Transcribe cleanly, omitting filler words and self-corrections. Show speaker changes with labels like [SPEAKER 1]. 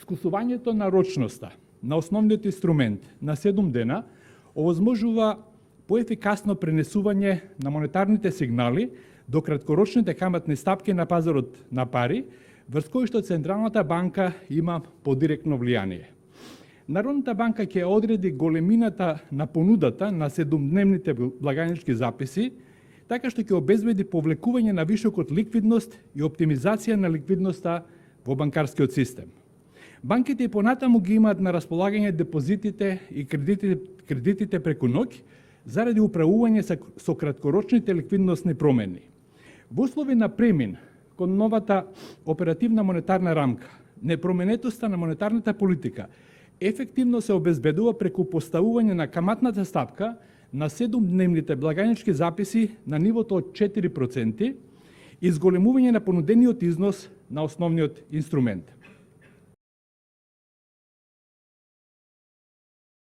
[SPEAKER 1] Скусувањето на рочноста на основниот инструмент на 7 дена овозможува поефикасно пренесување на монетарните сигнали до краткорочните каматни стапки на пазарот на пари, врз кои што Централната банка има подиректно влијание. Народната банка ќе одреди големината на понудата на 7-дневните благајнички записи, така што ќе обезбеди повлекување на вишокот ликвидност и оптимизација на ликвидноста во банкарскиот систем. Банките и понатаму ги имаат на располагање депозитите и кредитите преку ноќ заради управување со краткорочните ликвидносни промени. Во услови на премин кон новата оперативна монетарна рамка, непроменетоста на монетарната политика ефективно се обезбедува преку поставување на каматната стапка на 7-дневните благајнички записи на нивото од 4% и зголемување на понудениот износ на основниот инструмент.